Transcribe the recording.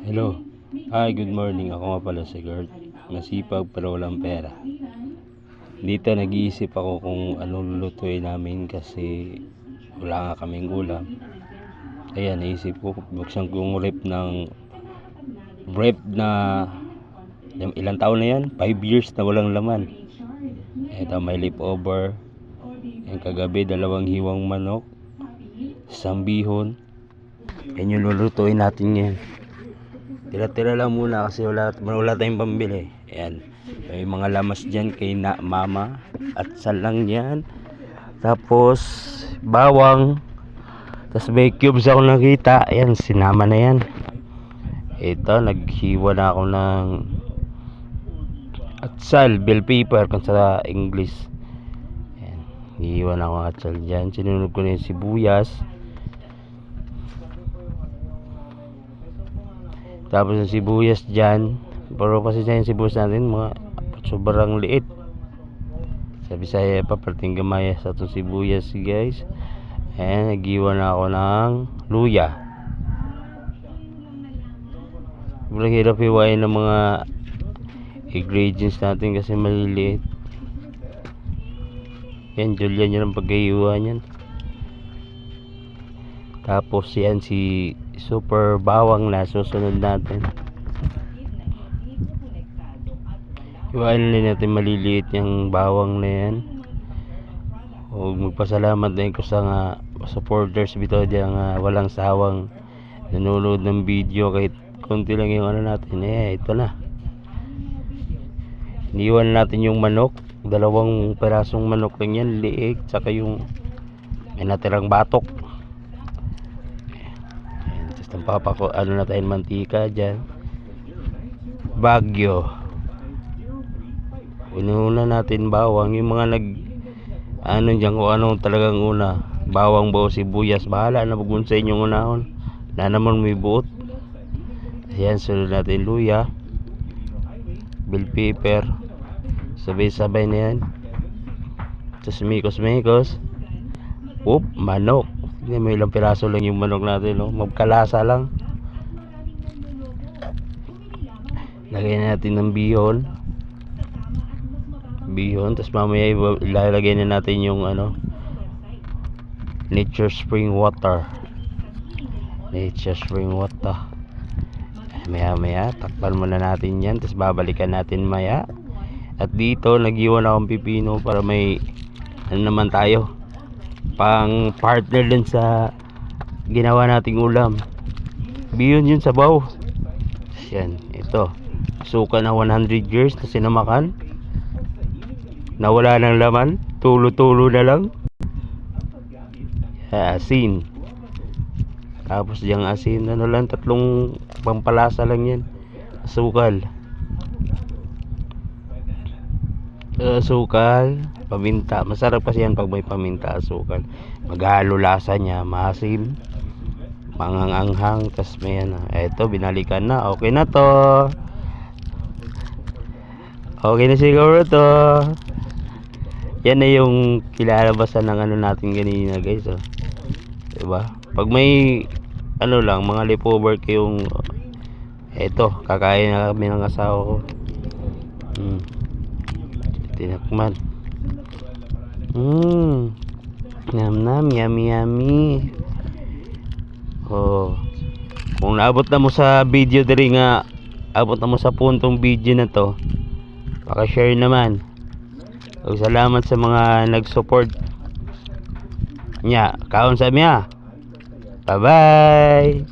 Hello. Hi, good morning. Ako nga pala si Gert. Masipag pero walang pera. Dito nag-iisip ako kung anong lulutuin namin kasi wala nga kaming ulam. Ayan, naisip ko buksan ko yung rep na ilang taon na yan? 5 years na walang laman. Ito may leftover. Yung kagabi 2 hiwang manok, isang bihon. Yan yung lulutuin natin ngayon. Tira-tira lang muna kasi wala tayong pambili. Ayan. May mga lamas dyan kay mama. At salang yan. Tapos bawang. Tapos may cubes ako nakita. Ayan, sinama na yan. Ito, naghiwa na ako ng atsal, bell pepper kung sa English. Ayan. Hiwa na ako ng atsal dyan. Sinunod ko na yung sibuyas. Tapos yung sibuyas dyan, pero kasi dyan yung sibuyas natin mga sobrang liit. Sabi saya pa perting gamaya sa itong sibuyas guys. Ayan, nagiwan na ako ng luya. Sobrang hirap hiwain ng mga ingredients natin kasi maliliit. Yan, Julian yun ang pagkahiwa niyan. Tapos yan si super bawang na susunod natin. Iwain natin maliliit yung bawang na yan. O magpasalamat din ko sa supporters bito diyan walang sawang nanonood ng video kahit konti lang yung natin. Ito na. Iniwan natin yung manok. 2 perasong manok lang yan, liig, saka yung may natirang batok. Tapos na tayong mantika dyan. Bagyo. Ununa natin bawang. Yung mga dyan kung anong talagang una. Bawang, bawa, sibuyas. Bahala na pag sa inyong unahon. Na naman may buot. Ayan, sunod natin luya. Bell pepper. Sabay-sabay na yan. Tapos mikos. Manok. Hindi, may ilang piraso lang yung manok natin, no? Magkalasa lang. Lagyan natin ng bihon. Tapos mamaya ilalagay na natin yung Nature Spring Water. Maya takpan muna natin yan. Tapos babalikan natin maya. At dito nagiwan akong pipino para may naman tayo pang partner din sa ginawa nating ulam. Bihon yun sabaw. Yan, ito suka na 100 years na sinamakan, nawala ng laman, tulo-tulo na lang. Asin. Tapos yung asin lang, 3 pampalasa lang yan. Asukal, paminta. Masarap kasi yan pag may paminta, asukal. Maghalo lasa niya, maasim, manganganghang. Tas may eto, binalikan na. Okay na to. Okay na siguro to. Yan na yung kilalabasan ng natin ganina guys. Diba? Pag may mga leftover kayong eto, kakain na kami ng asawa ko. Tinakman. Nam yummy. Kung naabot na mo sa video diri nga, abot na mo sa puntong video na to, paka-share naman. Salamat sa mga nag-support nya. Kaon sa miya. Bye bye.